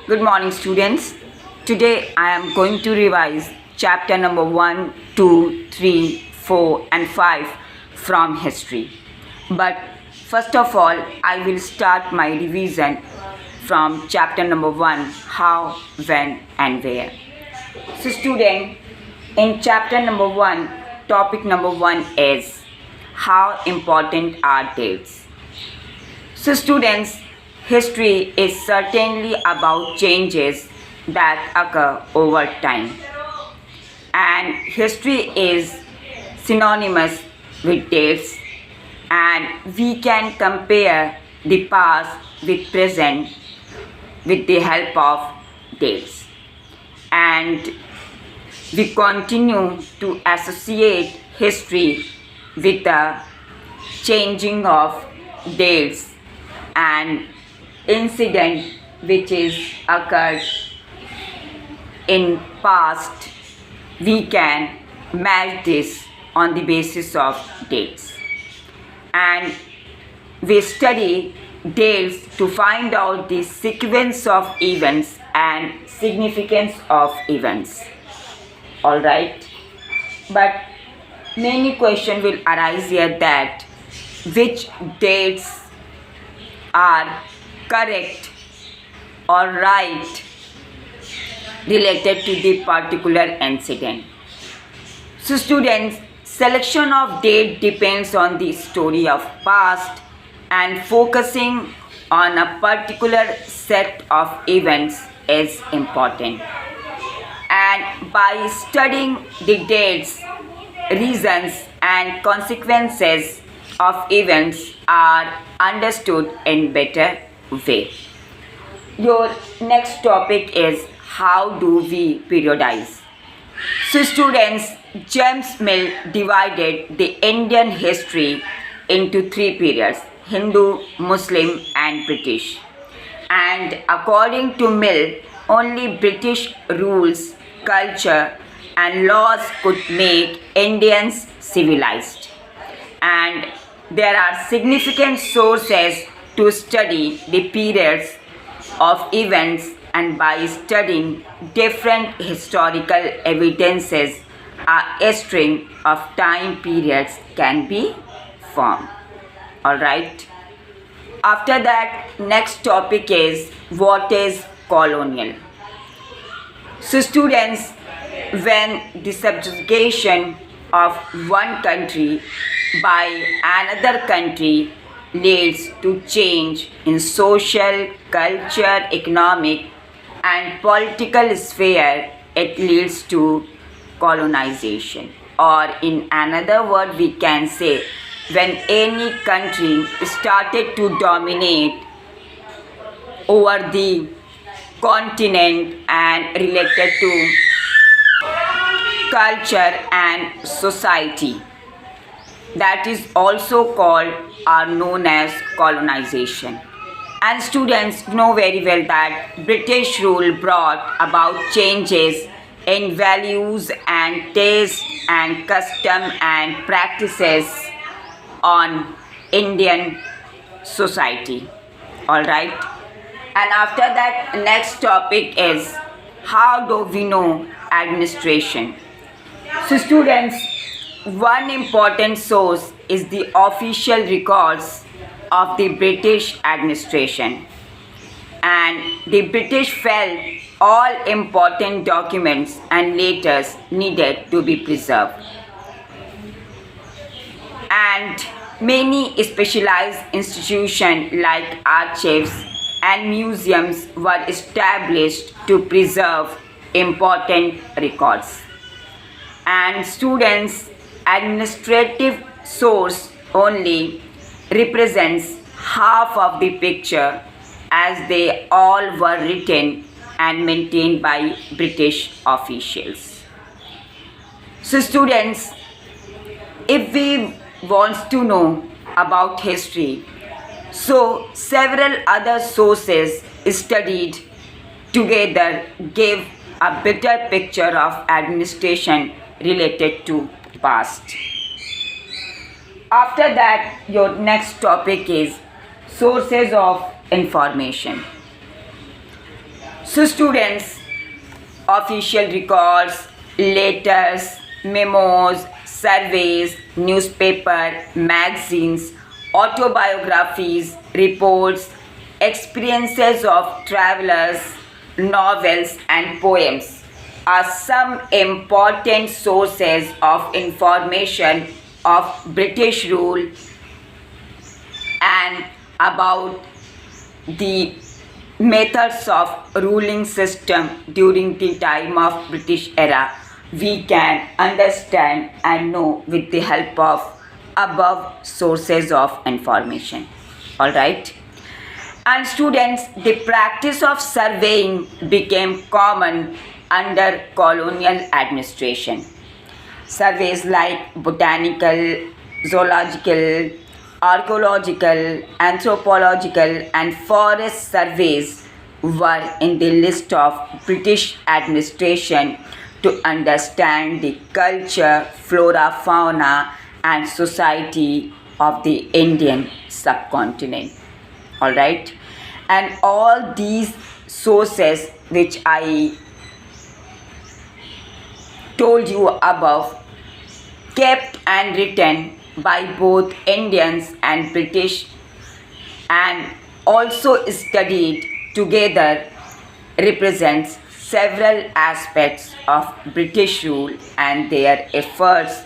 Good morning, students. Today I am going to revise chapter number 1, 2, 3, 4, and 5 from history. But first of all, I will start my revision from chapter number 1, how, when, and where. So, student, in chapter number 1, topic number 1 is how important are dates. So, students, history is certainly about changes that occur over time. And history is synonymous with dates, and we can compare the past with present with the help of dates. And we continue to associate history with the changing of dates and incident which is occurred in past. We can match this on the basis of dates, and we study dates to find out the sequence of events and significance of events. All right, but many questions will arise here that which dates are correct or right related to the particular incident. So, students, selection of date depends on the story of past, and focusing on a particular set of events is important. And by studying the dates, reasons and consequences of events are understood in better way. Your next topic is how do we periodize. So, students, James Mill divided the Indian history into three periods: Hindu, Muslim, and British. And according to Mill, only British rules, culture, and laws could make Indians civilized. And there are significant sources to study the periods of events, and by studying different historical evidences, a string of time periods can be formed. Alright. After that, next topic is what is colonial. So, students, when the subjugation of one country by another country leads to change in social, culture, economic, and political sphere, it leads to colonization. Or in another word, we can say when any country started to dominate over the continent and related to culture and society, that is also called or known as colonization. And students know very well that British rule brought about changes in values and taste and custom and practices on Indian society. All right. And after that, next topic is how do we know administration. So, students, one important source is the official records of the British administration, and the British felt all important documents and letters needed to be preserved, and many specialized institutions like archives and museums were established to preserve important records. And students, administrative source only represents half of the picture, as they all were written and maintained by British officials. So, students, if we want to know about history, so several other sources studied together give a better picture of administration related to past. After that, your next topic is sources of information. So students, official records, letters, memos, surveys, newspaper, magazines, autobiographies, reports, experiences of travelers, novels and poems are some important sources of information of British rule and about the methods of ruling system during the time of British era we can understand and know with the help of above sources of information. All right. And students, the practice of surveying became common under colonial administration. Surveys like botanical, zoological, archaeological, anthropological and forest surveys were in the list of British administration to understand the culture, flora, fauna and society of the Indian subcontinent. All right. And all these sources which I told you above kept and written by both Indians and British and also studied together represents several aspects of British rule and their efforts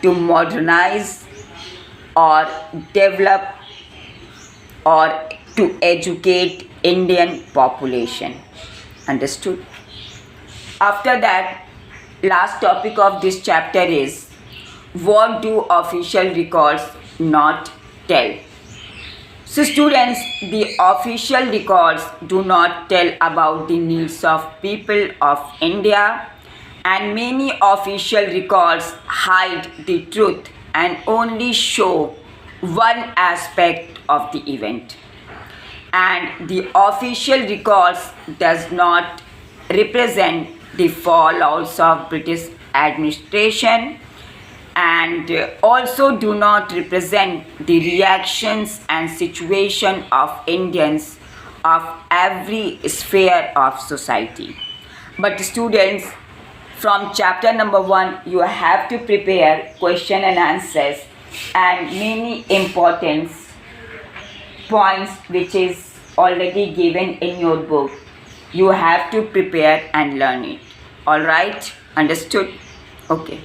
to modernize or develop or to educate Indian population. Understood? After that, last topic of this chapter is what do official records not tell? So students, the official records do not tell about the needs of people of India and many official records hide the truth and only show one aspect of the event. And the official records does not represent the fallouts of British administration and also do not represent the reactions and situation of Indians of every sphere of society. But students, from chapter number 1, you have to prepare question and answers and many important points which is already given in your book. You have to prepare and learn it. All right? Understood? Okay.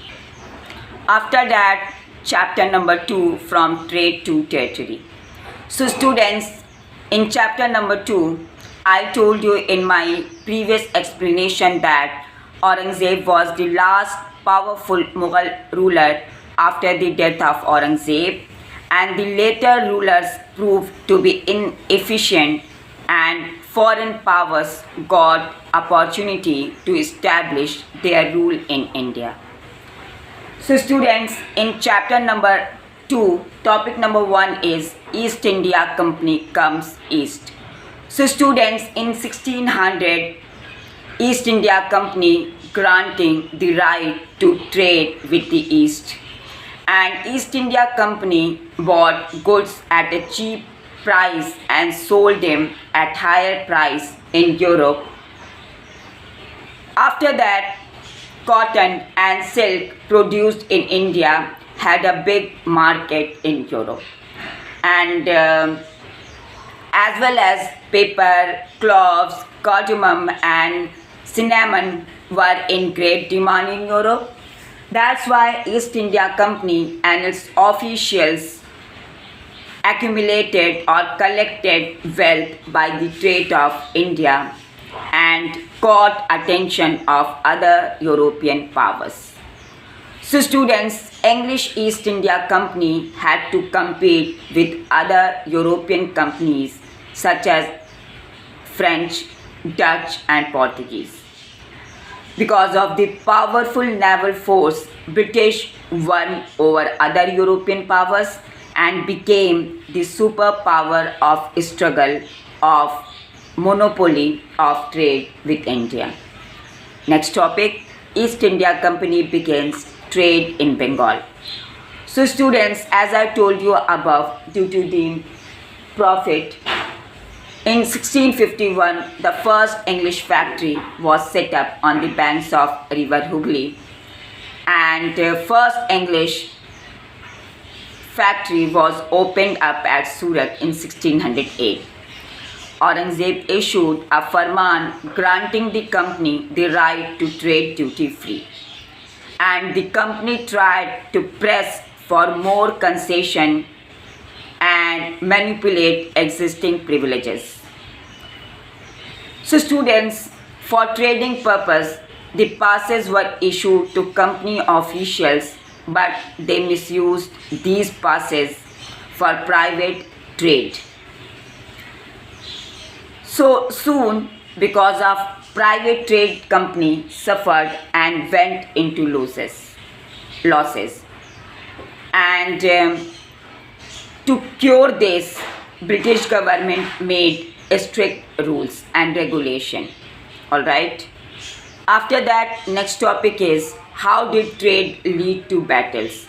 After that, chapter number 2, from trade to territory. So students, in chapter number 2, I told you in my previous explanation that Aurangzeb was the last powerful Mughal ruler after the death of Aurangzeb, and the later rulers proved to be inefficient and foreign powers got opportunity to establish their rule in India. So students, in chapter number 2, topic number 1 is East India Company comes east. So students, in 1600, East India Company granting the right to trade with the East. And East India Company bought goods at a cheap price and sold them at higher price in Europe. After that, cotton and silk produced in India had a big market in Europe. And as well as paper, cloves, cardamom and cinnamon were in great demand in Europe. That's why East India Company and its officials accumulated or collected wealth by the trade of India and caught attention of other European powers. So students, English East India Company had to compete with other European companies such as French, Dutch and Portuguese. Because of the powerful naval force, British won over other European powers and became the superpower of struggle of monopoly of trade with India. Next topic, East India Company begins trade in Bengal. So students, as I told you above, due to the profit In 1651, the first English factory was set up on the banks of River Hooghly, and first English factory was opened up at Surat in 1608. Aurangzeb issued a farman granting the company the right to trade duty-free, and the company tried to press for more concession and manipulate existing privileges. So students, for trading purpose, the passes were issued to company officials, but they misused these passes for private trade. So soon, because of private trade company suffered and went into losses. And to cure this, British government made strict rules and regulation. All right. After that, next topic is how did trade lead to battles?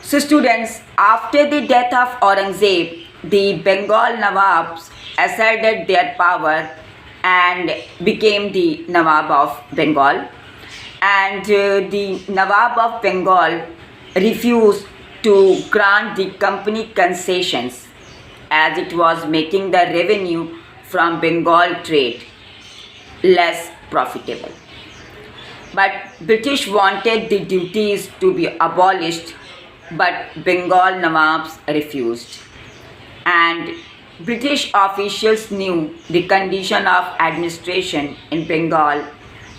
So students, after the death of Aurangzeb, the Bengal Nawabs asserted their power and became the Nawab of Bengal. And the Nawab of Bengal refused to grant the company concessions as it was making the revenue from Bengal trade less profitable. But British wanted the duties to be abolished, but Bengal Nawabs refused. And British officials knew the condition of administration in Bengal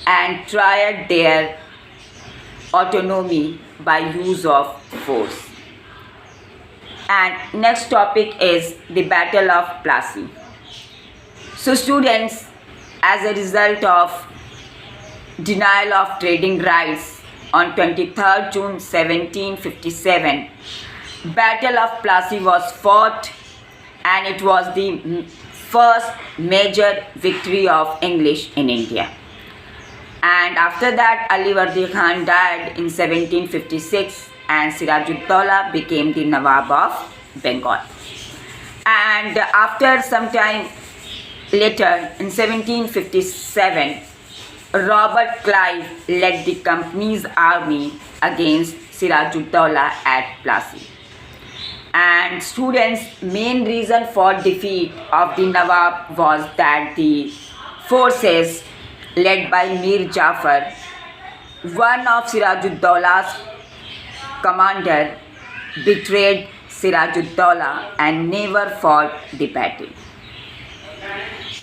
and tried their autonomy by use of force. And next topic is the Battle of Plassey. So students, as a result of denial of trading rights on 23rd June 1757, Battle of Plassey was fought, and it was the first major victory of English in India. And after that, Ali Vardi Khan died in 1756 and Sirajud-Dowla became the Nawab of Bengal. And after some time later, in 1757, Robert Clive led the company's army against Sirajud-Dowla at Plassey. And students, main reason for defeat of the Nawab was that the forces led by Mir Jafar, one of Sirajud-Dowla's commander, betrayed Sirajud-Dowla and never fought the battle.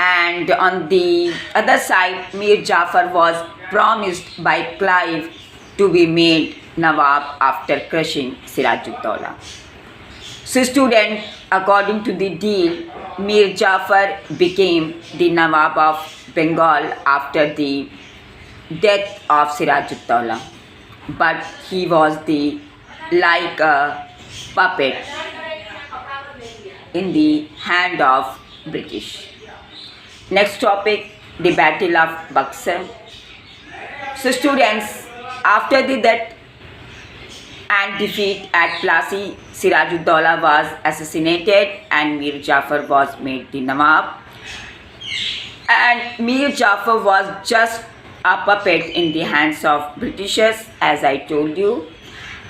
And on the other side, Mir Jafar was promised by Clive to be made Nawab after crushing Sirajud-Dowla. So student, according to the deal, Mir Jafar became the Nawab of Bengal after the death of Sirajud-Dowla. But he was like a puppet in the hand of British. Next topic, the Battle of Buxar. So students, after the death and defeat at Plassey, Sirajud-Dowla was assassinated and Mir Jafar was made the Nawab. And Mir Jafar was just a puppet in the hands of Britishers, as I told you.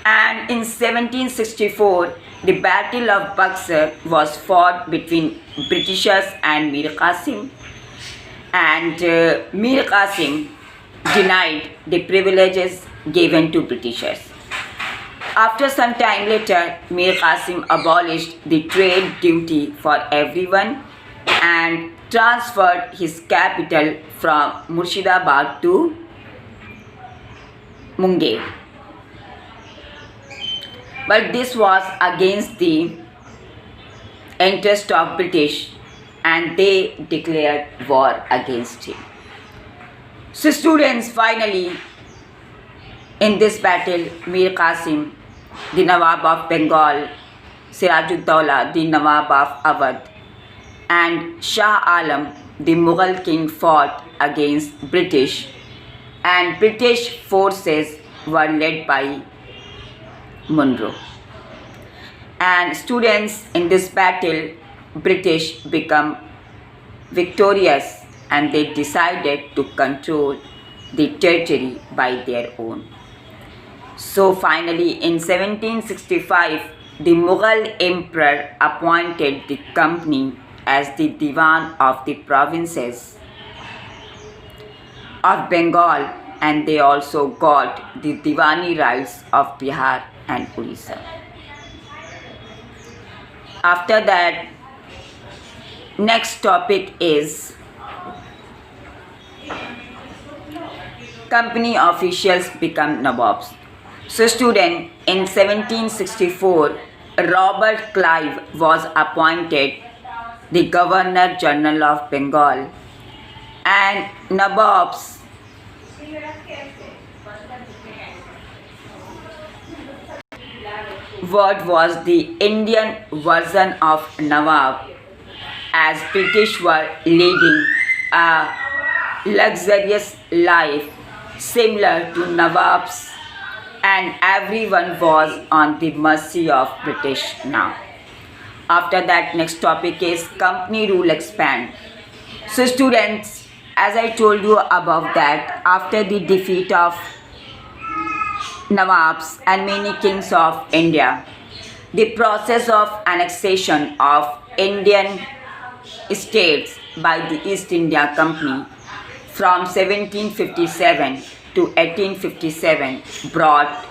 And in 1764, the Battle of Buxar was fought between Britishers and Mir Qasim. And Mir Qasim denied the privileges given to Britishers. After some time later, Mir Qasim abolished the trade duty for everyone and transferred his capital from Murshidabad to Munger. But this was against the interest of British, and they declared war against him. So students, finally, in this battle, Mir Qasim, the Nawab of Bengal, Sirajud-Dowla, the Nawab of Awadh, and Shah Alam, the Mughal king, fought against British, and British forces were led by Munro. And students, in this battle, British become victorious and they decided to control the territory by their own. So finally in 1765, the Mughal emperor appointed the company as the Diwan of the provinces of Bengal, and they also got the Diwani rights of Bihar and Orissa. After that, next topic is company officials become Nawabs. So student, in 1764, Robert Clive was appointed the Governor General of Bengal, and Nawabs word was the Indian version of Nawab, as British were leading a luxurious life similar to Nawabs, and everyone was on the mercy of British now. After that, next topic is company rule expand. So students, as I told you above that, after the defeat of Nawabs and many kings of India, the process of annexation of Indian states by the East India Company from 1757 to 1857 brought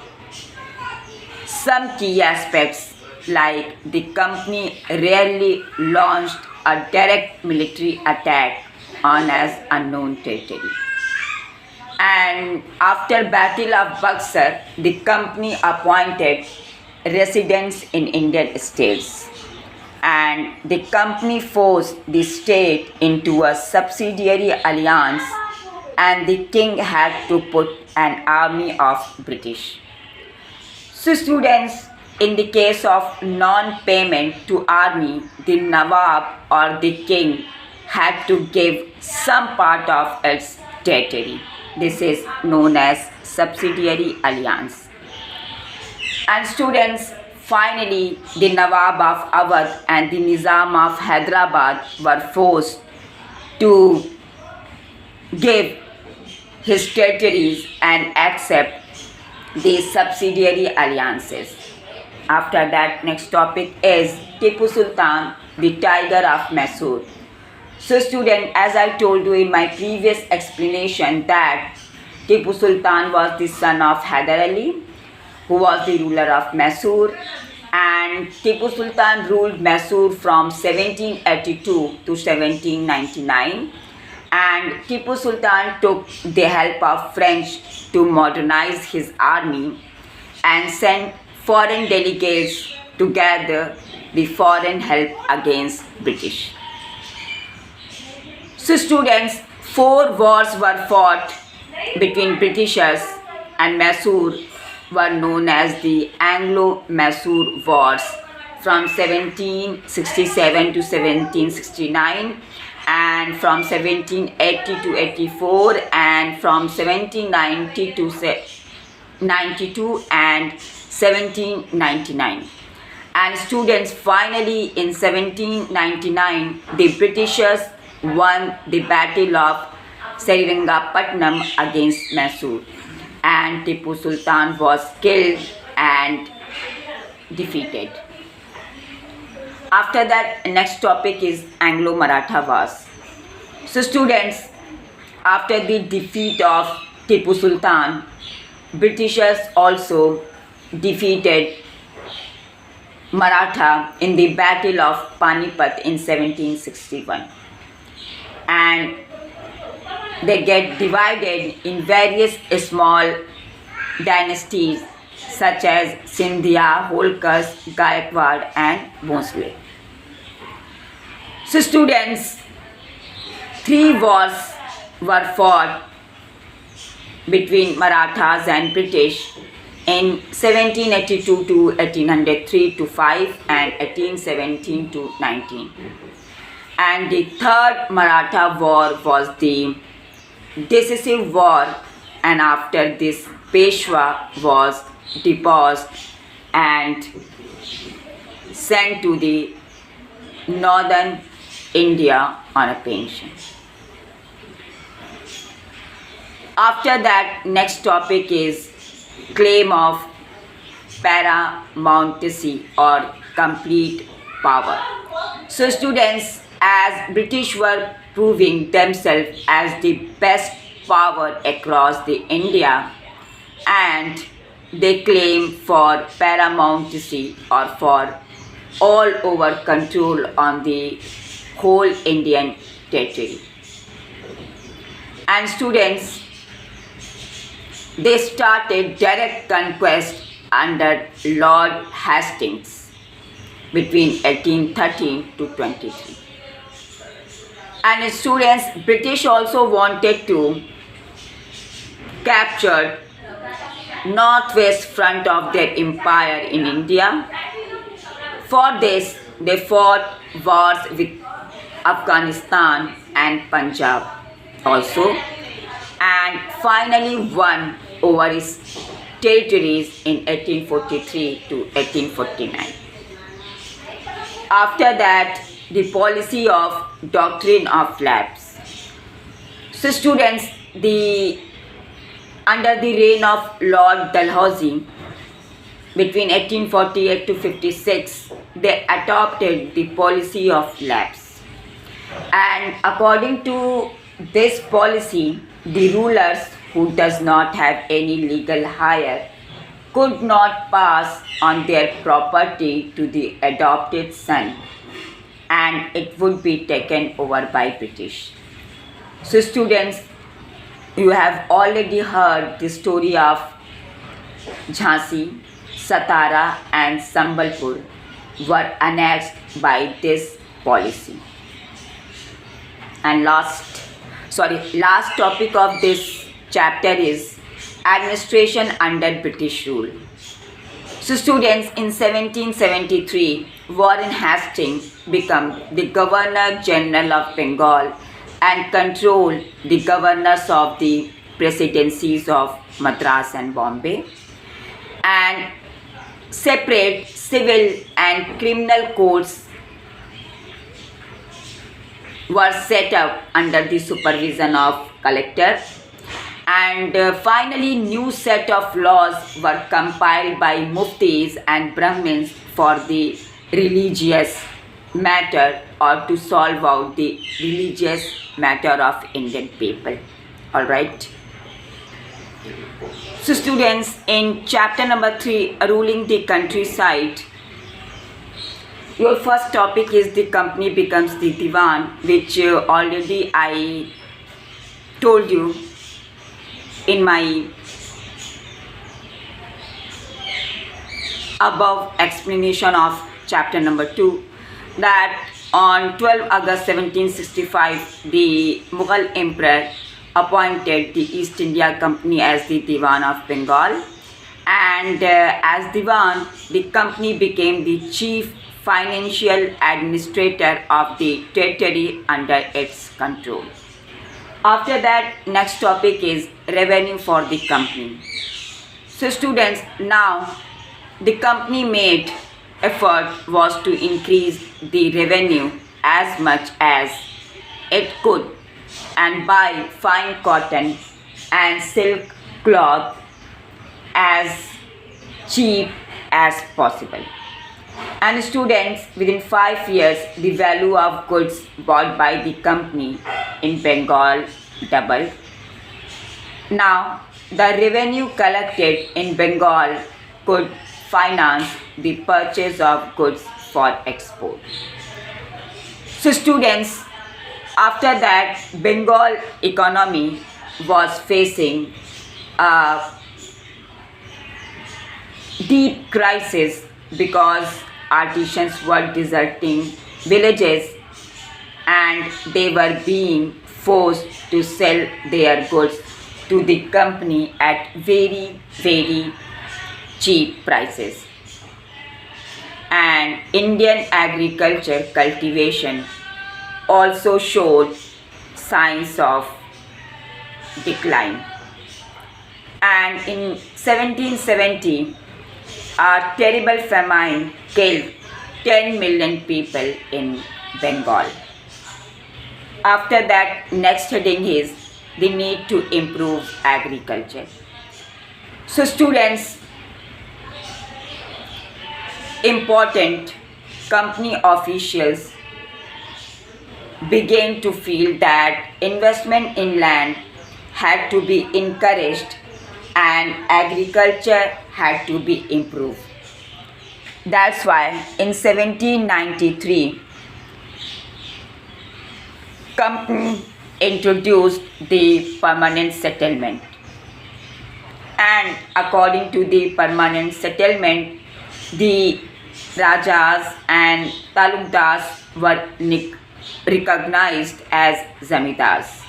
some key aspects, like the company rarely launched a direct military attack on as unknown territory. And after Battle of Buxar, the company appointed residents in Indian states, and the company forced the state into a subsidiary alliance, and the king had to put an army of British. So students, in the case of non-payment to army, the Nawab or the king had to give some part of its territory. This is known as subsidiary alliance. And students, finally the Nawab of Awadh and the Nizam of Hyderabad were forced to give his territories and accept the subsidiary alliances. After that, next topic is Tipu Sultan, the Tiger of Mysore. So student, as I told you in my previous explanation that Tipu Sultan was the son of Hyder Ali, who was the ruler of Mysore, and Tipu Sultan ruled Mysore from 1782 to 1799, and Tipu Sultan took the help of French to modernize his army and sent foreign delegates to gather the foreign help against British. So students, 4 wars were fought between Britishers and Mysore, were known as the Anglo-Mysore Wars from 1767 to 1769, and from 1780 to 84, and from 1790 to 92 and 1799. And students, finally in 1799, the Britishers won the Battle of Seringapatnam against Mysore, and Tipu Sultan was killed and defeated. After that, next topic is Anglo-Maratha Wars. So students, after the defeat of Tipu Sultan, Britishers also defeated Maratha in the Battle of Panipat in 1761, and they get divided in various small dynasties such as Sindhya, Holkars, Gaikwad and Bhonsle. So students, 3 wars were fought between Marathas and British in 1782 to 1803 to 5 and 1817 to 19. And the 3rd Maratha war was the decisive war, and after this Peshwa was deposed and sent to the northern India on a pension. After that, next topic is claim of paramountcy or complete power. So students, as British were proving themselves as the best power across the India, and they claim for paramountcy or for all over control on the whole Indian territory. And students, they started direct conquest under Lord Hastings between 1813 to 23. And students, British also wanted to capture northwest front of their empire in India. For this, they fought wars with Afghanistan and Punjab also, and finally won over its territories in 1843 to 1849. After that, the policy of doctrine of lapse. So students, under the reign of Lord Dalhousie, between 1848 to 56, they adopted the policy of lapse. And according to this policy, the rulers who does not have any legal hire could not pass on their property to the adopted son, and it would be taken over by British. So students, you have already heard the story of Jhansi, Satara and Sambalpur were annexed by this policy. And last topic of this chapter is administration under British rule. So students, in 1773, Warren Hastings became the Governor General of Bengal and controlled the governors of the presidencies of Madras and Bombay, and separate civil and criminal courts were set up under the supervision of collector, and finally new set of laws were compiled by muftis and brahmins for the religious matter or to solve out the religious matter of Indian people. All right. So students, in chapter number 3, ruling the countryside, your first topic is the company becomes the Diwan, which already I told you in my above explanation of chapter number 2, that on 12 August 1765, the Mughal Emperor appointed the East India Company as the Diwan of Bengal, and as Diwan, the company became the chief financial administrator of the territory under its control. After that, next topic is revenue for the company. So students, now the company made effort was to increase the revenue as much as it could and buy fine cotton and silk cloth as cheap as possible. And students, within 5 years, the value of goods bought by the company in Bengal doubled. Now, the revenue collected in Bengal could finance the purchase of goods for export. So students, after that, Bengal economy was facing a deep crisis because artisans were deserting villages and they were being forced to sell their goods to the company at very, very cheap prices. And Indian agriculture cultivation also showed signs of decline. And in 1770, a terrible famine killed 10 million people in Bengal. After that, next heading is the need to improve agriculture. So students, important company officials began to feel that investment in land had to be encouraged and agriculture had to be improved. That's why in 1793, company introduced the permanent settlement. And according to the permanent settlement, the Rajas and Talukdars were recognized as zamindars,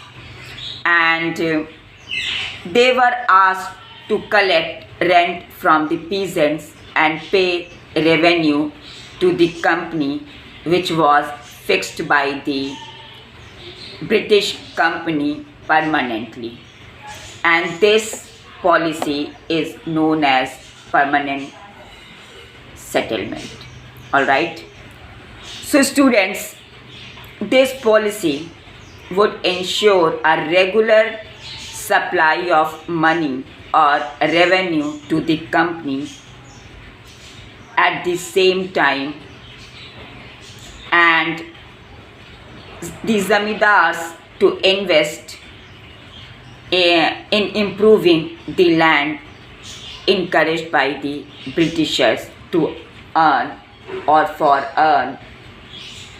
and they were asked to collect rent from the peasants and pay revenue to the company, which was fixed by the British company permanently. And this policy is known as permanent settlement. Alright. So students, this policy would ensure a regular supply of money or revenue to the company at the same time, and the zamindars to invest in improving the land, encouraged by the Britishers to earn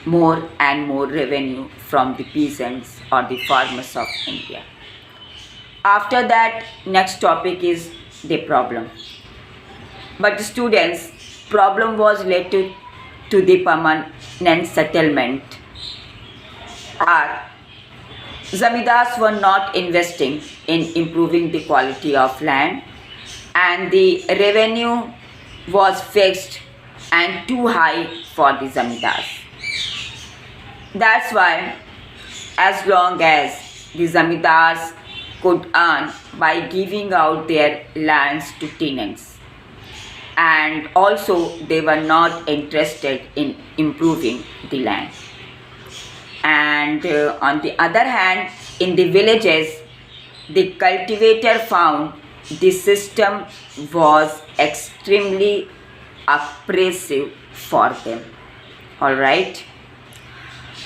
more and more revenue from the peasants or the farmers of India. After that, next topic is the problem. But students, problem was related to the permanent settlement. Zamindars were not investing in improving the quality of land, and the revenue was fixed and too high for the zamindars. That's why, as long as the zamindars could earn by giving out their lands to tenants, and also they were not interested in improving the land. And on the other hand, in the villages, the cultivator found the system was extremely oppressive for them. Alright.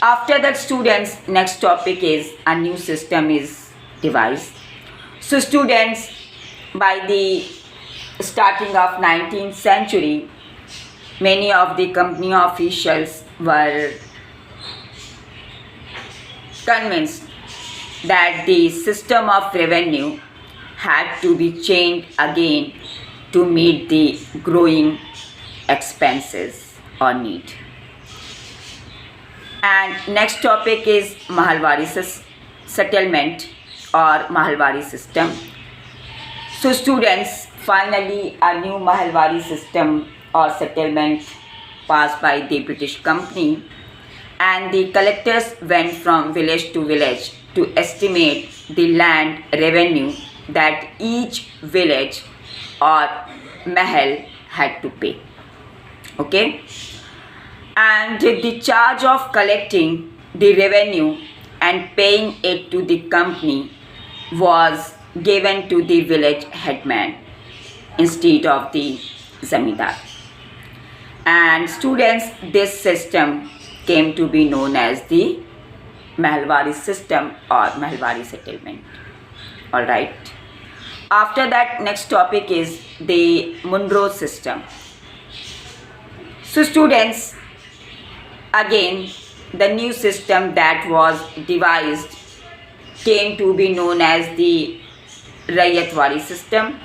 After that, students, next topic is a new system is devised. So students, by the starting of 19th century, many of the company officials were convinced that the system of revenue had to be changed again to meet the growing expenses or need. And next topic is Mahalwari settlement or Mahalwari system. So students, finally a new Mahalwari system or settlement passed by the British company, and the collectors went from village to village to estimate the land revenue that each village or mahal had to pay. Okay? And the charge of collecting the revenue and paying it to the company was given to the village headman instead of the zamindar. And students, this system came to be known as the Mahalwari system or Mahalwari settlement. Alright. After that, next topic is the Monroe system. So students, again, the new system that was devised came to be known as the Rayatwari system,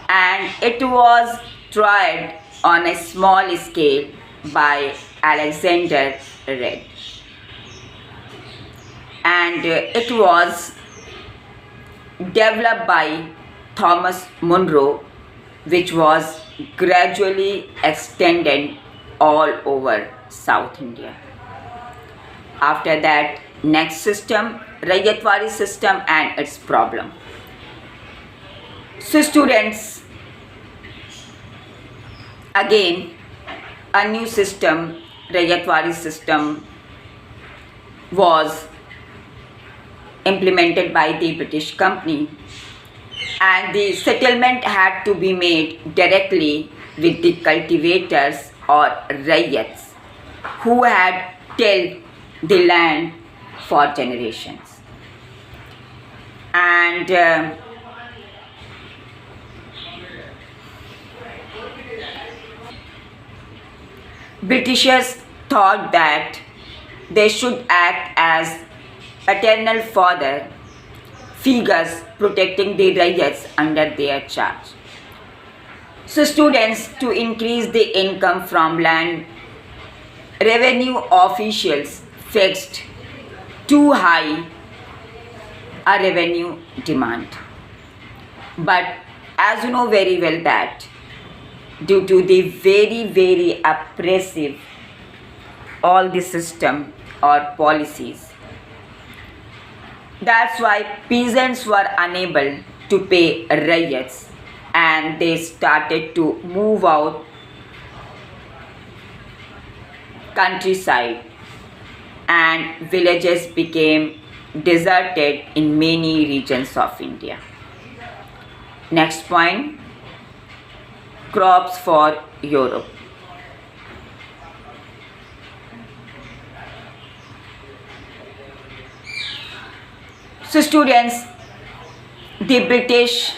and it was tried on a small scale by Alexander Read, and it was developed by Thomas Monroe, which was gradually extended all over South India. After that, next system, Rayatwari system and its problem. So students, again, a new system, Rayatwari system, was implemented by the British company, and the settlement had to be made directly with the cultivators or rayats who had tilled the land for generations. And Britishers thought that they should act as paternal father figures protecting the rayats under their charge. So students, to increase the income from land, revenue officials fixed too high a revenue demand. But as you know very well that due to the very oppressive all the system or policies, that's why peasants were unable to pay rayats and they started to move out countryside and villages became deserted in many regions of India. Next point, crops for Europe. So students, the British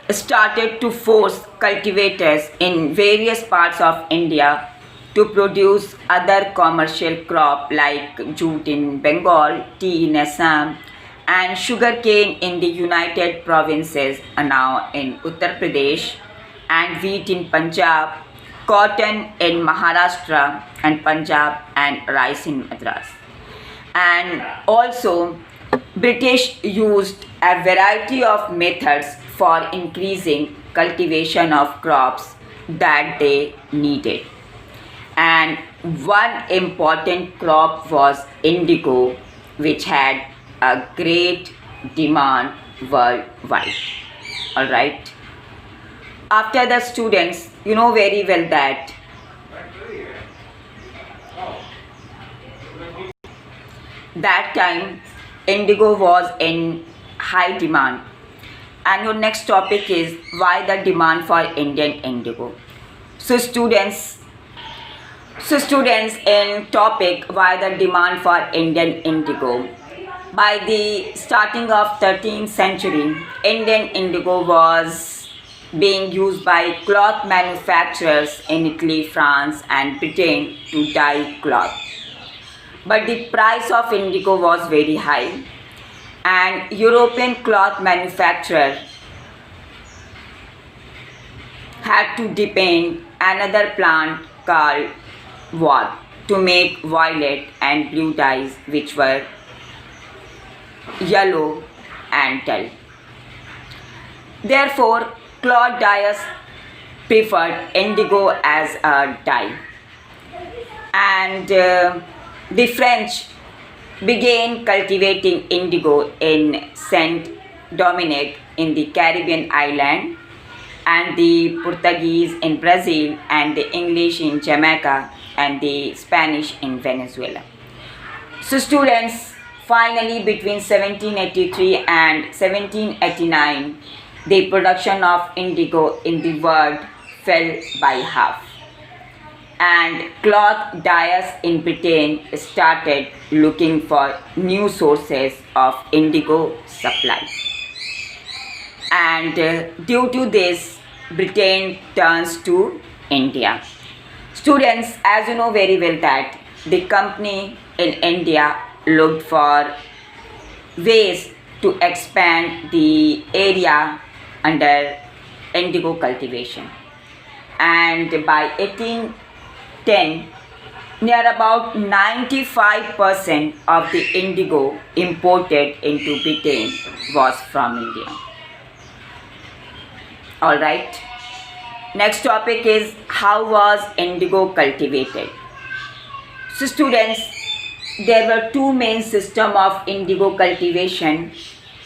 started to force cultivators in various parts of India to produce other commercial crop like jute in Bengal, tea in Assam, and sugarcane in the United Provinces, now in Uttar Pradesh, and wheat in Punjab, cotton in Maharashtra and Punjab, and rice in Madras. And also British used a variety of methods for increasing cultivation of crops that they needed. And one important crop was indigo, which had a great demand worldwide. Alright. After the students, you know very well that that time indigo was in high demand. And your next topic is why the demand for Indian indigo. So students in topic why the demand for Indian indigo. By the starting of 13th century, Indian indigo was being used by cloth manufacturers in Italy, France and Britain to dye cloth. But the price of indigo was very high, and European cloth manufacturer had to depend another plant called woad to make violet and blue dyes, which were yellow and dull. Therefore, cloth dyers preferred indigo as a dye, and the French began cultivating indigo in Saint Dominic in the Caribbean island, and the Portuguese in Brazil, and the English in Jamaica, and the Spanish in Venezuela. So students, finally between 1783 and 1789, the production of indigo in the world fell by half, and cloth dyers in Britain started looking for new sources of indigo supply. And due to this, Britain turns to India. Students, as you know very well that the company in India looked for ways to expand the area under indigo cultivation. And by 1810, near about 95% of the indigo imported into Britain was from India. Alright. Next topic is how was indigo cultivated. So students, there were two main systems of indigo cultivation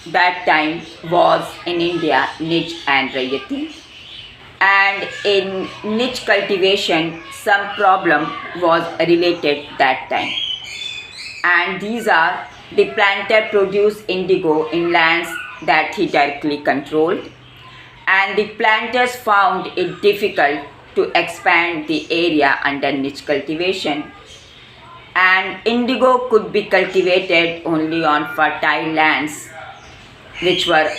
that time was in India, niche and rayati. And in niche cultivation, some problem was related that time. And these are the planter produced indigo in lands that he directly controlled, and the planters found it difficult to expand the area under niche cultivation. And indigo could be cultivated only on fertile lands which were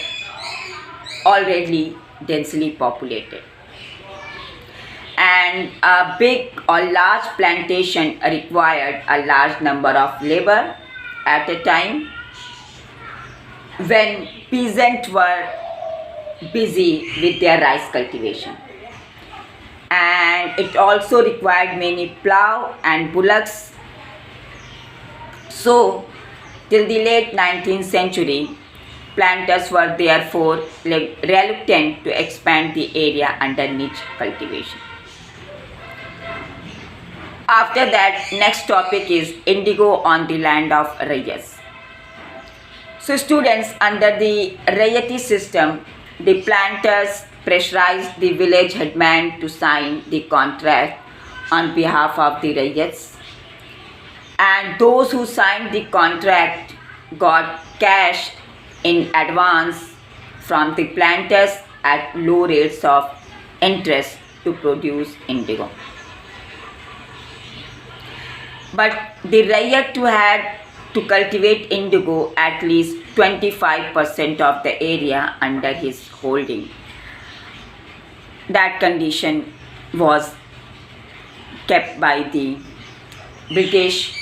already densely populated. And a big or large plantation required a large number of labor at a time when peasants were busy with their rice cultivation. And it also required many plough and bullocks. So, till the late 19th century, planters were therefore reluctant to expand the area under niche cultivation. After that, next topic is indigo on the land of Rayas. So students, under the Rayati system, the planters pressurized the village headman to sign the contract on behalf of the Rayats, and those who signed the contract got cash in advance from the planters at low rates of interest to produce indigo. But the Rayat had to cultivate indigo at least 25% of the area under his holding. That condition was kept by the British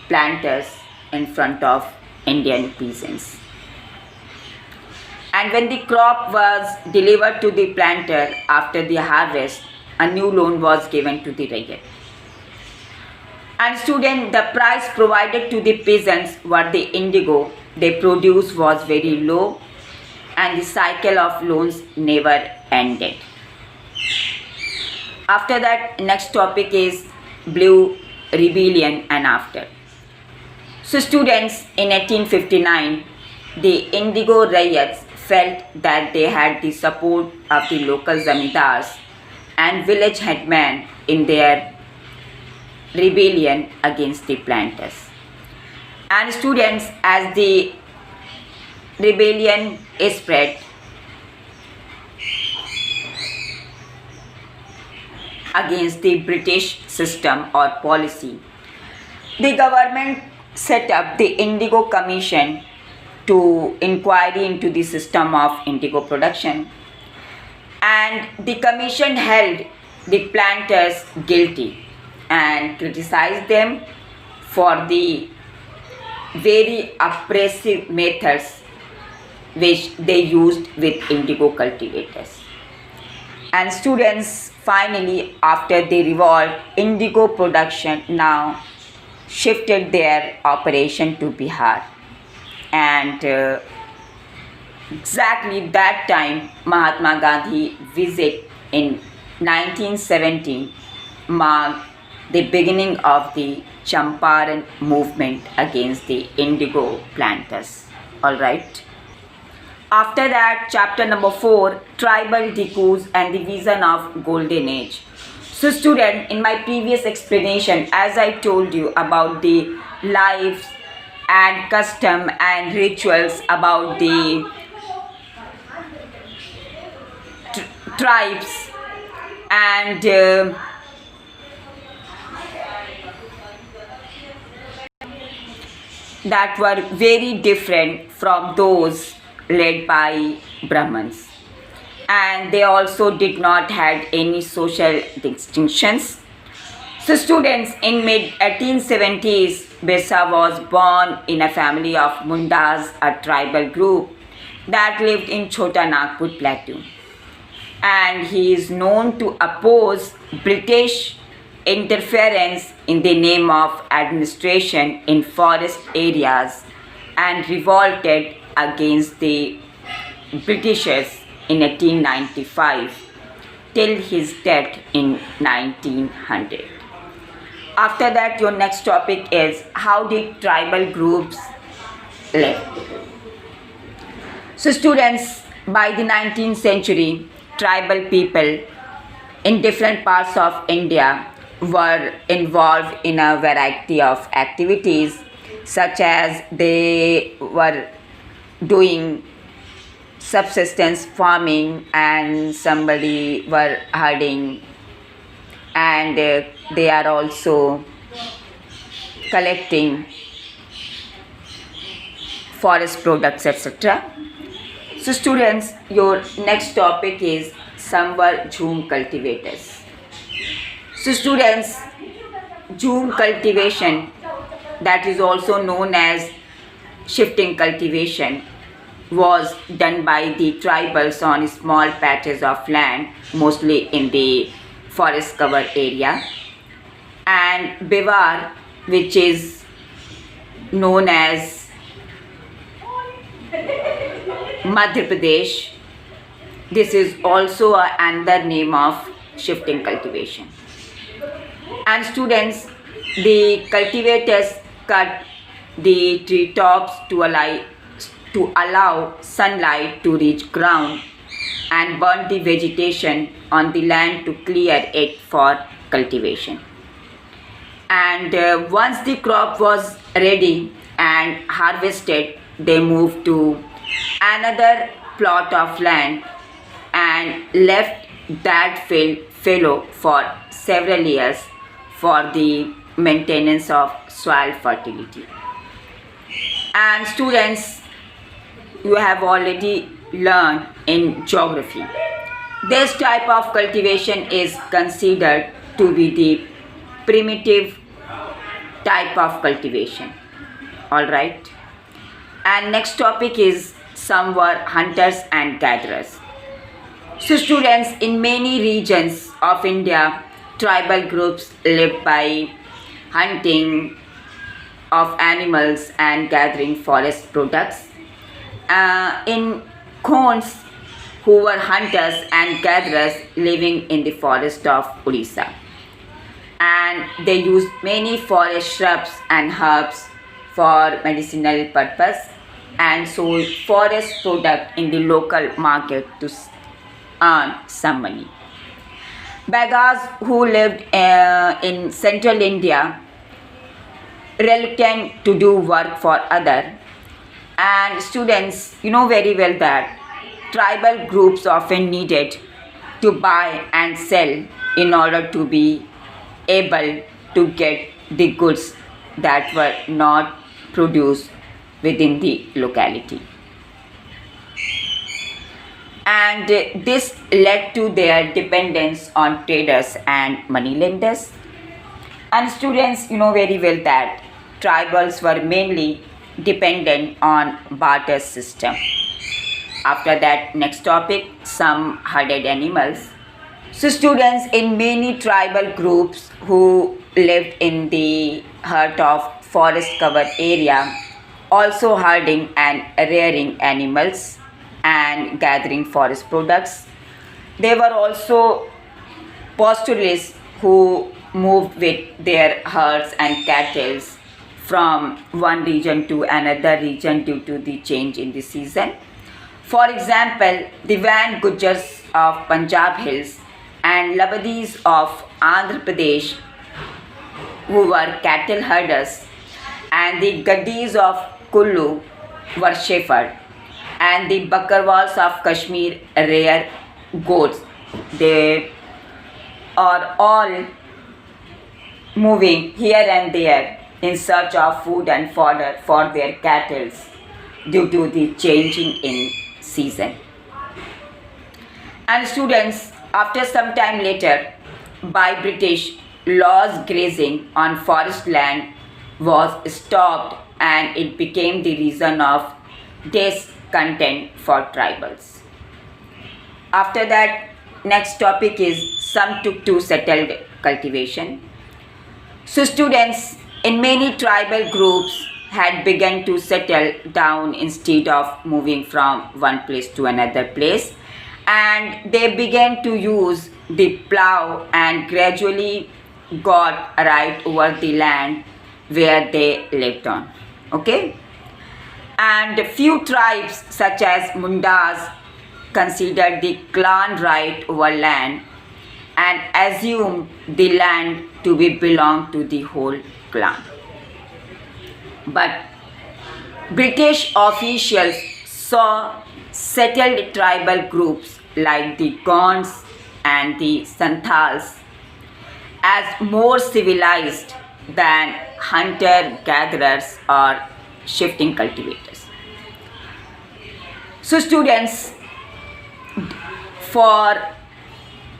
planters in front of Indian peasants. And when the crop was delivered to the planter after the harvest, a new loan was given to the Rayat. And student, the price provided to the peasants for the indigo they produced was very low, and the cycle of loans never ended. After that, next topic is Blue Rebellion and after. So students, in 1859, the Indigo Rayats felt that they had the support of the local zamindars and village headmen in their rebellion against the planters. And students, as the rebellion is spread against the British system or policy, the government set up the Indigo Commission to inquiry into the system of indigo production, and the commission held the planters guilty and criticized them for the very oppressive methods which they used with indigo cultivators. And students, finally, after the revolt, indigo production now shifted their operation to Bihar. And exactly that time, Mahatma Gandhi visit in 1917 marked the beginning of the Champaran movement against the indigo planters. Alright. After that, chapter number 4, Tribal Decus and the Vision of Golden Age. So student, in my previous explanation, as I told you about the lives and custom and rituals about the tribes and that were very different from those led by Brahmins, and they also did not had any social distinctions. So students, in mid 1870s, Birsa was born in a family of Mundas, a tribal group that lived in Chota Nagpur Plateau, and he is known to oppose British interference in the name of administration in forest areas and revolted against the Britishers in 1895 till his death in 1900. After that, your next topic is how did tribal groups live? So students, by the 19th century, tribal people in different parts of India were involved in a variety of activities such as they were doing subsistence farming and somebody were herding, and they are also collecting forest products, etc. So students, your next topic is Samvar Jhum cultivators. So students, Jhum cultivation, that is also known as shifting cultivation, was done by the tribals on small patches of land, mostly in the forest cover area. And Bivar, which is known as Madhya Pradesh, this is also another name of shifting cultivation. And students, the cultivators cut the tree tops to allow sunlight to reach ground and burn the vegetation on the land to clear it for cultivation. And once the crop was ready and harvested, they moved to another plot of land and left that field fallow for several years for the maintenance of soil fertility. And students, you have already learned in geography, this type of cultivation is considered to be the primitive type of cultivation. Alright. And next topic is Samvar hunters and gatherers. So students, in many regions of India, tribal groups lived by hunting of animals and gathering forest products. In Khons, who were hunters and gatherers living in the forest of Odisha. And they used many forest shrubs and herbs for medicinal purpose and sold forest product in the local market to earn some money. Beggars who lived in central India, reluctant to do work for other. And students, you know very well that tribal groups often needed to buy and sell in order to be able to get the goods that were not produced within the locality. And this led to their dependence on traders and moneylenders. And students, you know very well that tribals were mainly dependent on barter system. After that, next topic, some herded animals. So students, in many tribal groups who lived in the heart of forest covered area, also herding and rearing animals and gathering forest products. They were also pastoralists who moved with their herds and cattle from one region to another region due to the change in the season. For example, the Van Gujars of Punjab Hills and Labadis of Andhra Pradesh, who were cattle herders, and the Gaddis of Kullu were shepherd, and the Bakarwals of Kashmir rear goats. They are all moving here and there in search of food and fodder for their cattle due to the changing in season. And students, after some time later, by British laws, grazing on forest land was stopped and it became the reason of discontent for tribals. After that, next topic is some took to settled cultivation. So students, in many tribal groups had begun to settle down instead of moving from one place to another place, and they began to use the plow and gradually got right over the land where they lived on. Okay? And few tribes such as Mundas considered the clan right over land and assumed the land to be belong to the whole clan. But British officials saw settled tribal groups like the Gonds and the Santals as more civilized than hunter gatherers or shifting cultivators. So, students, for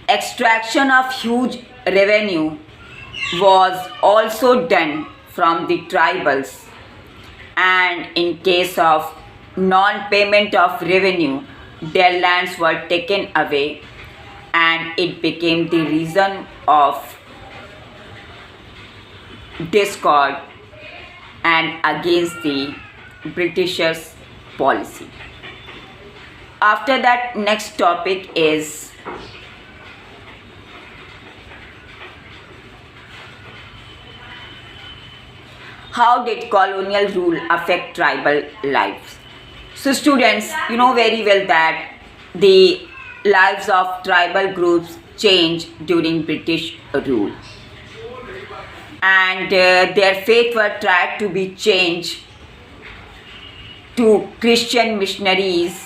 extraction of huge revenue was also done from the tribals, and in case of non-payment of revenue, their lands were taken away, and it became the reason of discord and against the Britishers' policy. After that, next topic is how did colonial rule affect tribal lives? So students, you know very well that the lives of tribal groups changed during British rule, and their faith were tried to be changed to Christian missionaries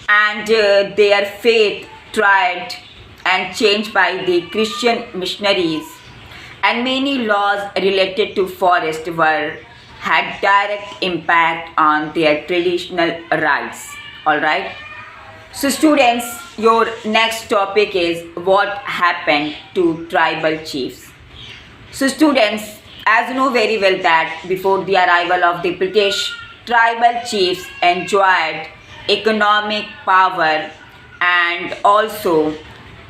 and their faith tried and changed by the Christian missionaries, and many laws related to forest were had direct impact on their traditional rights. All right. So students, your next topic is what happened to tribal chiefs. So students, as you know very well that before the arrival of the British, tribal chiefs enjoyed economic power and also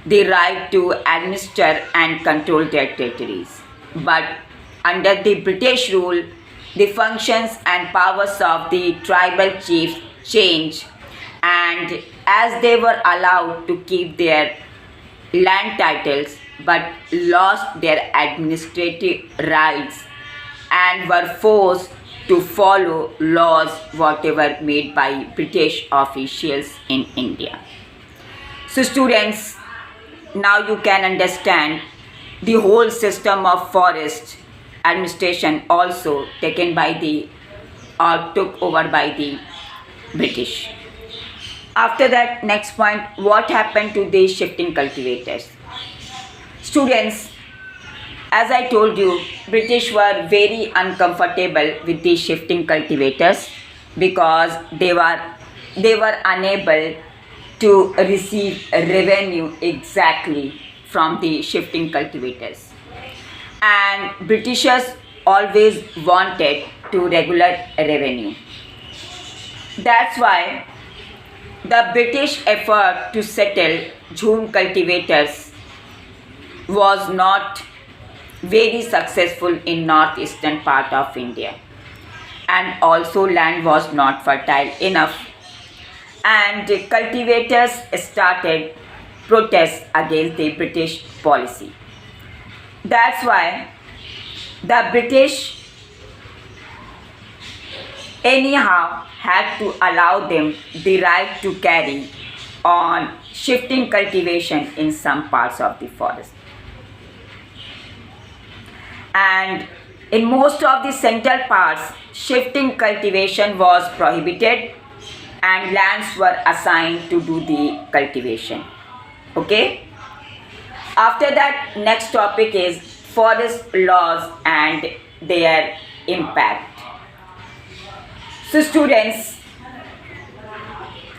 the right to administer and control their territories. But under the British rule, the functions and powers of the tribal chiefs changed, and as they were allowed to keep their land titles but lost their administrative rights and were forced to follow laws whatever made by British officials in India. So students, now you can understand the whole system of forest administration also taken by the or took over by the British. After that, next point, what happened to the shifting cultivators? Students, as I told you, British were very uncomfortable with the shifting cultivators because they were unable to receive revenue exactly from the shifting cultivators, and Britishers always wanted to regular revenue. That's why the British effort to settle Jhum cultivators was not very successful in northeastern part of India, and also land was not fertile enough, and the cultivators started protests against the British policy. That's why the British anyhow had to allow them the right to carry on shifting cultivation in some parts of the forest. And in most of the central parts, shifting cultivation was prohibited and lands were assigned to do the cultivation. Okay? After that, next topic is forest laws and their impact. So students,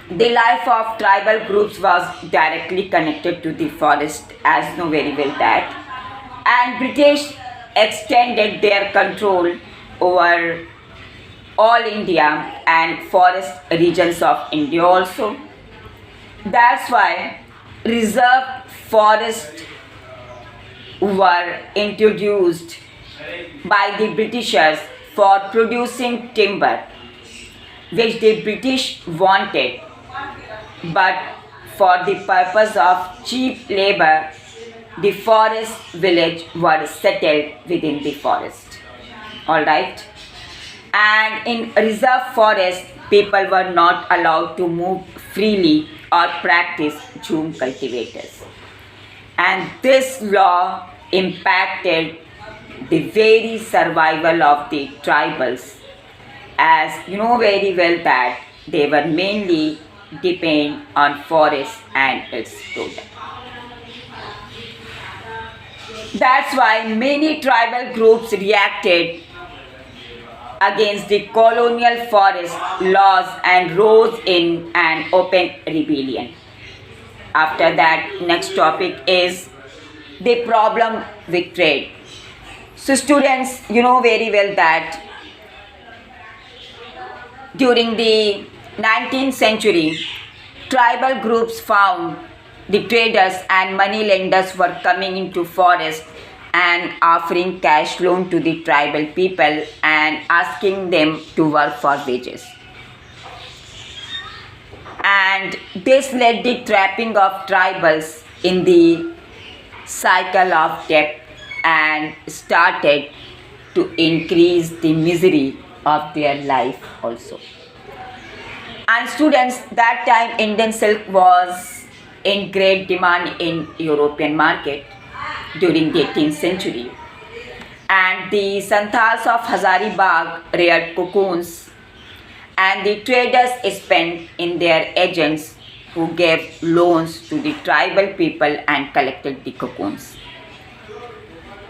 the life of tribal groups was directly connected to the forest, as you know very well that, and British extended their control over all India and forest regions of India also. That's why reserve forests were introduced by the Britishers for producing timber, which the British wanted, but for the purpose of cheap labor, the forest village were settled within the forest. Alright? And in reserve forest, people were not allowed to move freely or practice Jhum cultivators. And this law impacted the very survival of the tribals, as you know very well that they were mainly depend on forest and its product. That's why many tribal groups reacted against the colonial forest laws and rose in an open rebellion. After that, next topic is the problem with trade. So students, you know very well that during the 19th century, tribal groups found the traders and money lenders were coming into forest and offering cash loan to the tribal people and asking them to work for wages. And this led the trapping of tribals in the cycle of debt and started to increase the misery of their life also. And students, that time Indian silk was in great demand in European market during the 18th century. And the Santals of Hazaribagh reared cocoons, and the traders spent in their agents who gave loans to the tribal people and collected the cocoons.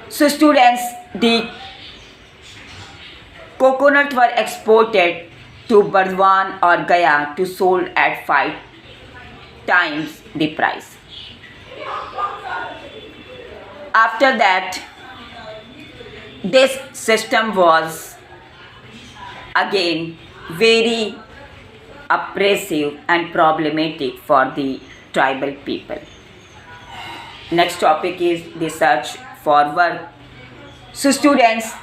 So students, the coconuts were exported to Burdwan or Gaya to sold at 5 times the price. After that, this system was again very oppressive and problematic for the tribal people. Next topic is the search for work. So students,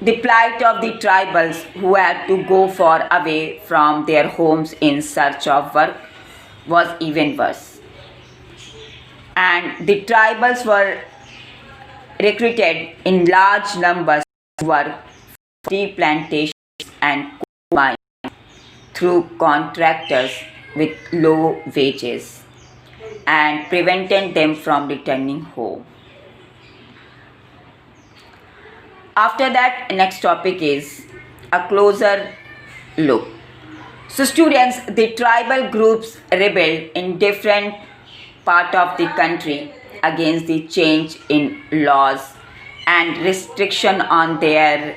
the plight of the tribals who had to go far away from their homes in search of work was even worse. And the tribals were recruited in large numbers to work for tea plantations and coal mines through contractors with low wages and prevented them from returning home. After that, next topic is a closer look. So students, the tribal groups rebelled in different part of the country against the change in laws and restriction on their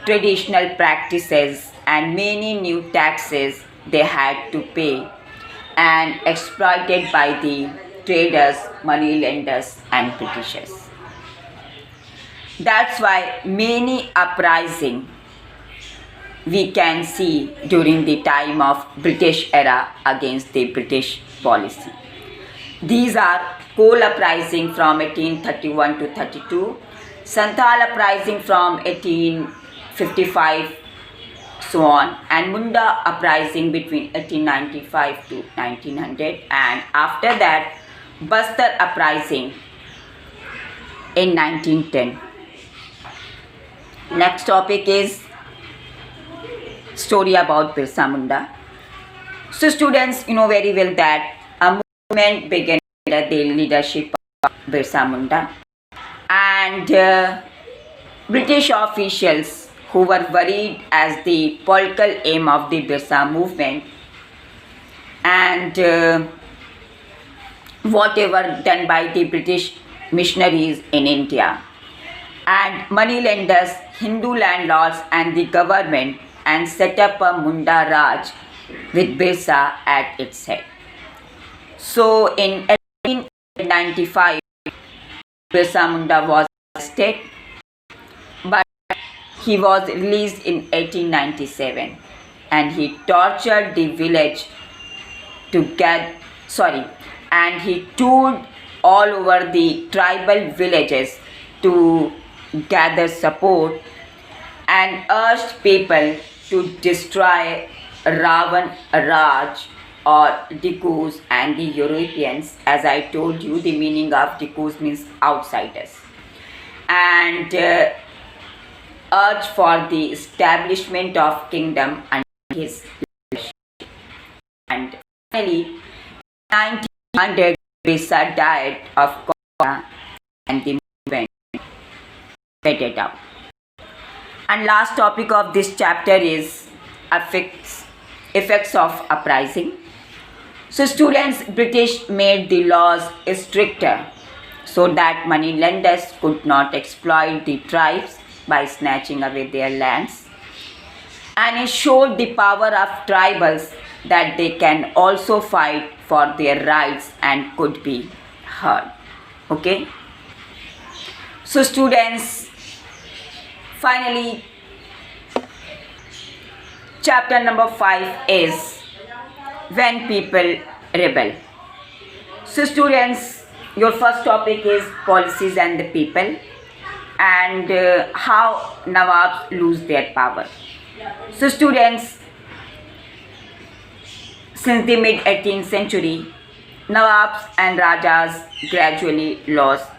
traditional practices and many new taxes they had to pay and exploited by the traders, money lenders and Britishers. That's why many uprising we can see during the time of British era against the British policy. These are Coal uprising from 1831 to 32, Santhal uprising from 1855, so on, and Munda uprising between 1895 to 1900, and after that Bastar uprising in 1910. Next topic is story about Birsa Munda. So students, you know very well that a movement began under the leadership of Birsa Munda, and British officials who were worried as the political aim of the Birsa movement and whatever done by the British missionaries in India and money lenders, Hindu landlords and the government, and set up a Munda Raj with Birsa at its head. So in 1895, Birsa Munda was arrested, but he was released in 1897, and he tortured the village to get, and he toured all over the tribal villages to gather support and urged people to destroy Ravan Raj or Dikus and the Europeans. As I told you, the meaning of Dikus means outsiders, and urged for the establishment of kingdom under his leadership. And finally, 1900, Birsa died of and the movement faded out. And last topic of this chapter is effects of uprising. So students, British made the laws stricter so that money lenders could not exploit the tribes by snatching away their lands. And it showed the power of tribals that they can also fight for their rights and could be heard. Okay? So students, finally, chapter number 5 is when people rebel. So students, your first topic is policies and the people, and how Nawabs lose their power. So students, since the mid 18th century, Nawabs and Rajas gradually lost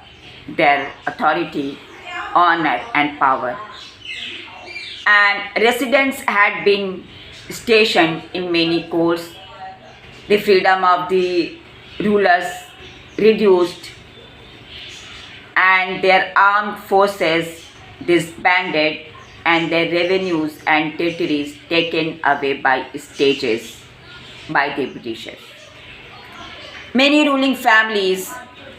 their authority, honor and power. And residents had been stationed in many courts. The freedom of the rulers reduced and their armed forces disbanded and their revenues and territories taken away by stages by the Britishers. Many ruling families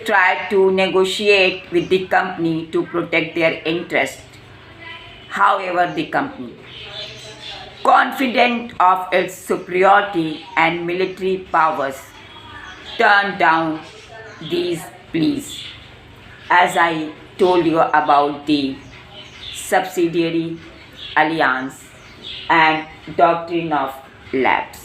tried to negotiate with the company to protect their interests. However, the company, confident of its superiority and military powers, turned down these pleas. As I told you about the subsidiary alliance and doctrine of lapse.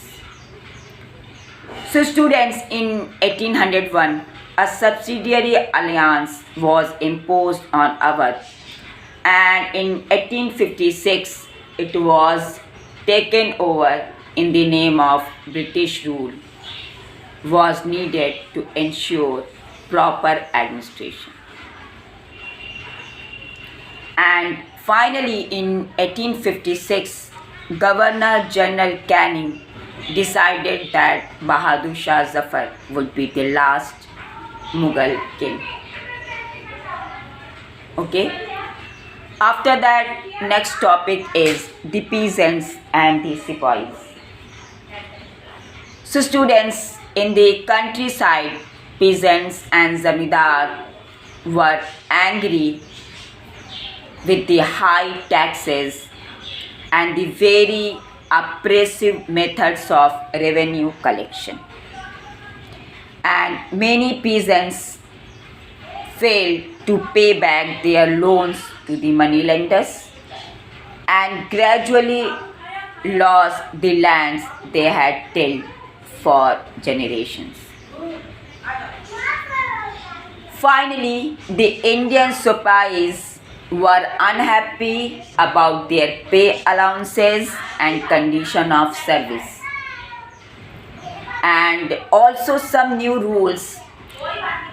So students, in 1801, a subsidiary alliance was imposed on Awadh, and in 1856 it was taken over in the name of British rule was needed to ensure proper administration. And finally in 1856, Governor General Canning decided that Bahadur Shah Zafar would be the last Mughal king. Okay. After that, next topic is the peasants and the sepoys. So students, in the countryside, peasants and zamindar were angry with the high taxes and the very oppressive methods of revenue collection. And many peasants failed to pay back their loans to the moneylenders and gradually lost the lands they had tilled for generations. Finally, the Indian sepoys were unhappy about their pay allowances and condition of service. And also some new rules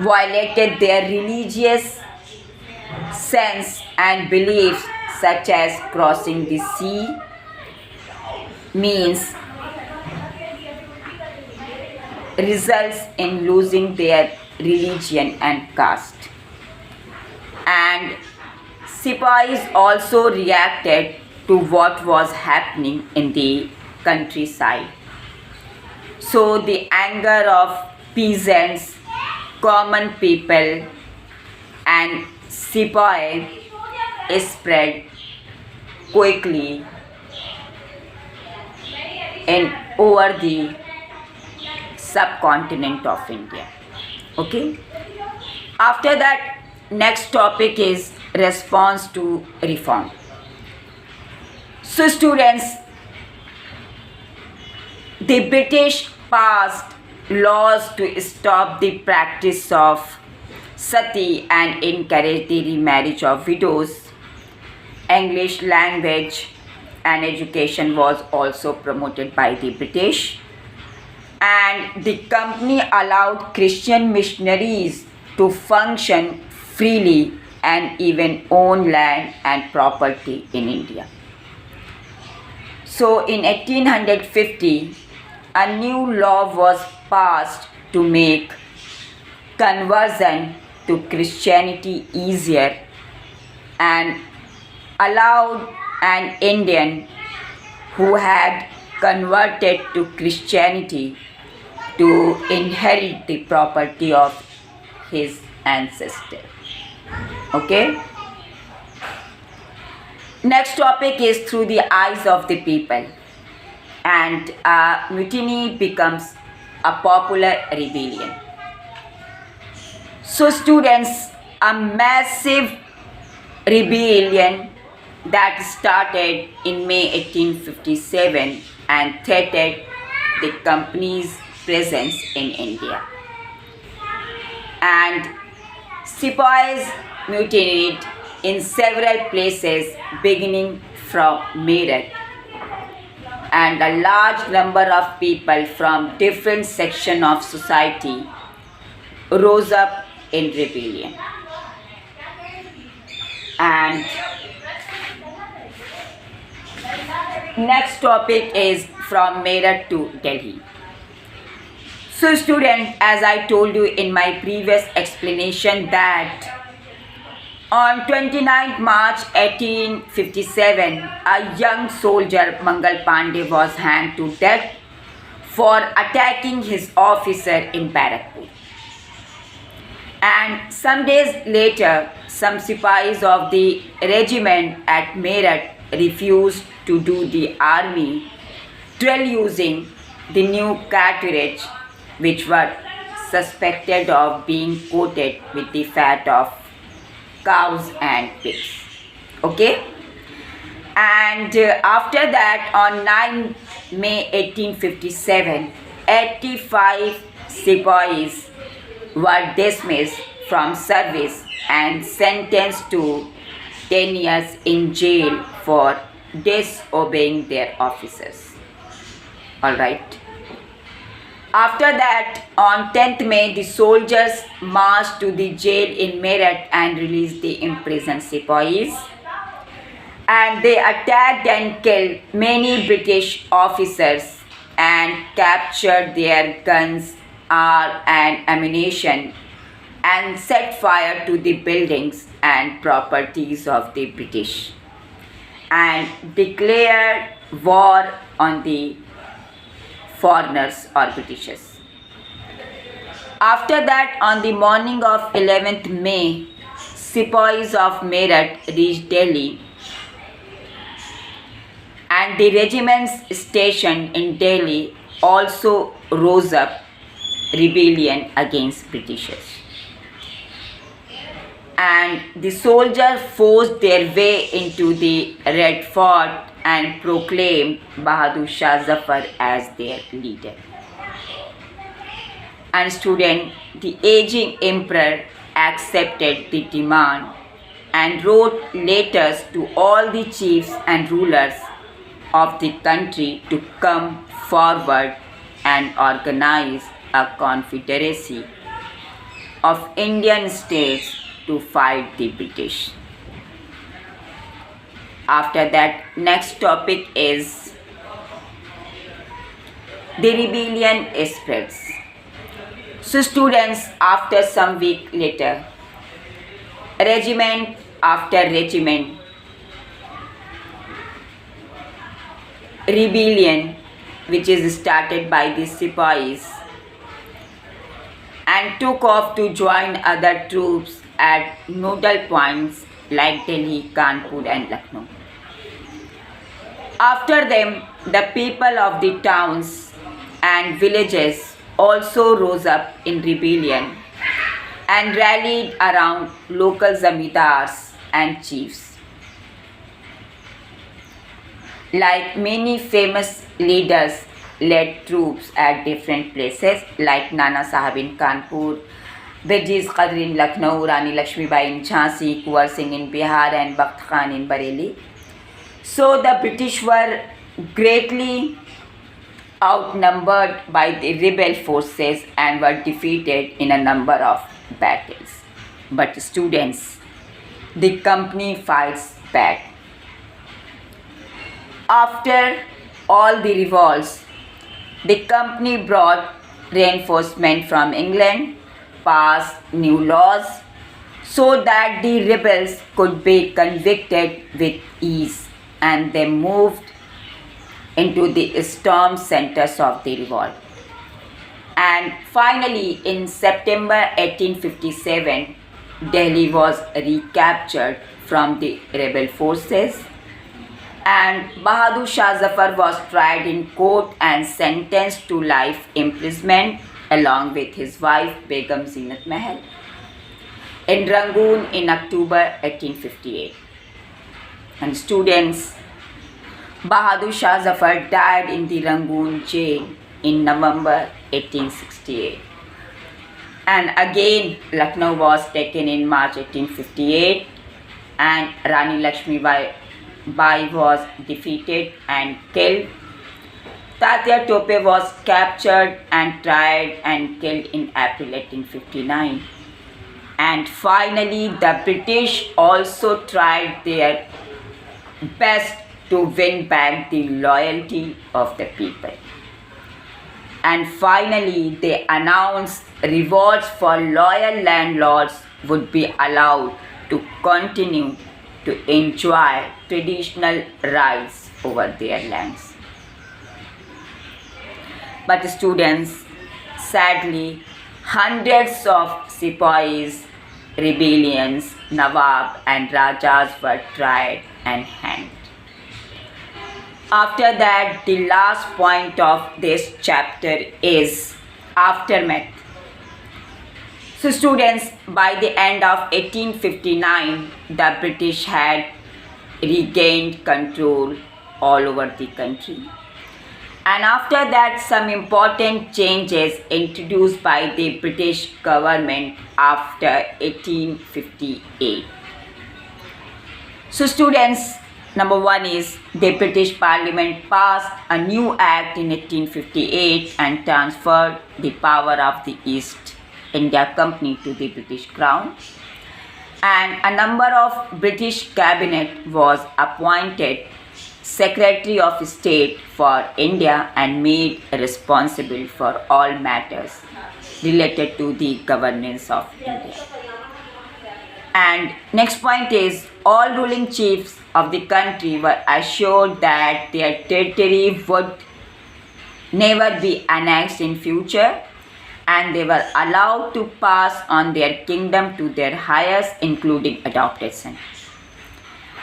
violated their religious sense and beliefs, such as crossing the sea means results in losing their religion and caste. And sepoys also reacted to what was happening in the countryside. So the anger of peasants, common people and sepoy spread quickly over the subcontinent of India. Okay. After that, next topic is response to reform. So students, the British passed laws to stop the practice of sati and encourage the remarriage of widows. English language and education was also promoted by the British, and the company allowed Christian missionaries to function freely and even own land and property in India. So in 1850, a new law was passed to make conversion to Christianity easier and allowed an Indian who had converted to Christianity to inherit the property of his ancestor. Okay? Next topic is through the eyes of the people, and mutiny becomes a popular rebellion. So students, a massive rebellion that started in May 1857 and threatened the company's presence in India. And Sepoys mutinied in several places beginning from Meerut, and a large number of people from different sections of society rose up in rebellion. And next topic is from Meerut to Delhi. So student, as I told you in my previous explanation that on 29th March 1857, a young soldier Mangal Pandey was hanged to death for attacking his officer in Barakpur. And some days later, some Sipahis of the regiment at Meerut refused to do the army drill using the new cartridge, which were suspected of being coated with the fat of cows and pigs. Okay? And after that, on 9 May 1857, 85 Sipahis were dismissed from service and sentenced to 10 years in jail for disobeying their officers. Alright. After that, on 10th May, the soldiers marched to the jail in Meerut and released the imprisoned Sipahis. And they attacked and killed many British officers and captured their guns, arms and ammunition, and set fire to the buildings and properties of the British, and declared war on the foreigners or Britishers. After that, on the morning of 11th May, Sipahis of Meerut reached Delhi, and the regiments stationed in Delhi also rose up rebellion against Britishers. And the soldiers forced their way into the Red Fort and proclaimed Bahadur Shah Zafar as their leader. And student, the aging emperor accepted the demand and wrote letters to all the chiefs and rulers of the country to come forward and organize a confederacy of Indian states to fight the British. After that, next topic is the rebellion spreads. So students, after some week later, regiment after regiment, rebellion which is started by the Sipahis and took off to join other troops at nodal points like Delhi, Kanpur and Lucknow. After them, the people of the towns and villages also rose up in rebellion and rallied around local zamindars and chiefs. Like many famous leaders led troops at different places like Nana Sahib in Kanpur, Birjiz Qadr in Lucknow, Rani Lakshmibai in Jhansi, Kuwar Singh in Bihar and Bakht Khan in Bareilly. So the British were greatly outnumbered by the rebel forces and were defeated in a number of battles. But students, the company fights back. After all the revolts, the company brought reinforcement from England, passed new laws so that the rebels could be convicted with ease, and they moved into the storm centers of the revolt. And finally, in September 1857, Delhi was recaptured from the rebel forces, and Bahadur Shah Zafar was tried in court and sentenced to life imprisonment along with his wife Begum Zinat Mahal in Rangoon in October 1858. And students, Bahadur Shah Zafar died in the Rangoon jail in November 1868. And again, Lucknow was taken in March 1858, and Rani Lakshmi Bai was defeated and killed. Tatya Tope was captured and tried and killed in April 1859. And finally, the British also tried their best to win back the loyalty of the people. And finally, they announced rewards for loyal landlords would be allowed to continue to enjoy traditional rights over their lands. But students, sadly, hundreds of Sipais, rebellions, Nawab and Rajas were tried and hanged. After that, the last point of this chapter is aftermath. So students, by the end of 1859, the British had regained control all over the country. And after that, some important changes introduced by the British government after 1858. So students, number one is the British Parliament passed a new act in 1858 and transferred the power of the East India Company to the British Crown. And a number of British cabinet was appointed Secretary of State for India and made responsible for all matters related to the governance of India. And next point is all ruling chiefs of the country were assured that their territory would never be annexed in future, and they were allowed to pass on their kingdom to their heirs, including adopted sons.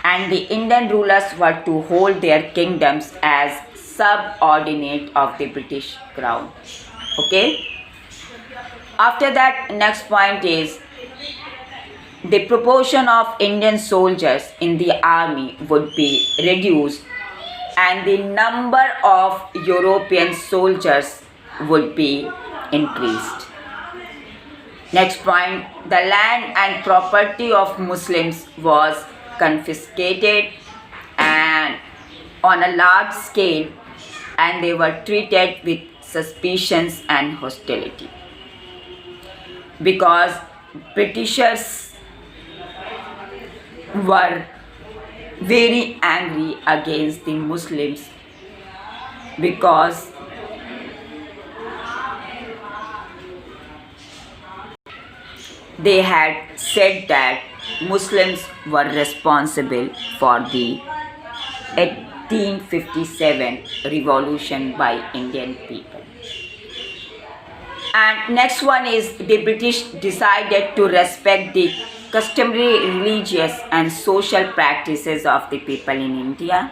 And the Indian rulers were to hold their kingdoms as subordinate of the British crown. Okay? After that, next point is the proportion of Indian soldiers in the army would be reduced, and the number of European soldiers would be increased. Next point, the land and property of Muslims was confiscated and on a large scale, and they were treated with suspicions and hostility because Britishers were very angry against the Muslims because they had said that Muslims were responsible for the 1857 revolution by Indian people. And next one is the British decided to respect the customary religious and social practices of the people in India.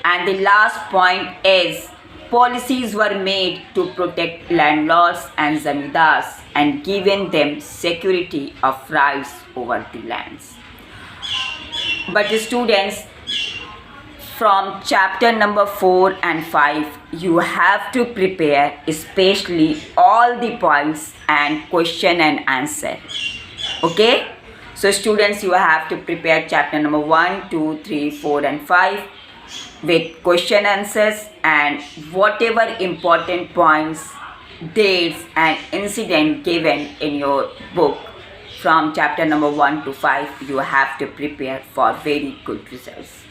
And the last point is policies were made to protect landlords and zamindars and giving them security of rights over the lands. But the students, from chapter number 4 and 5, you have to prepare especially all the points and question and answer. Okay? So students, you have to prepare chapter number 1, 2, 3, 4 and 5 with question answers, and whatever important points, dates and incident given in your book from chapter number 1 to 5, you have to prepare for very good results.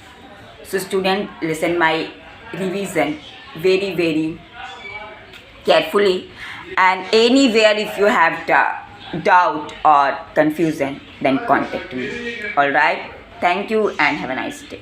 So student, listen my revision very carefully, and anywhere if you have doubt or confusion, then contact me. Alright? Thank you and have a nice day.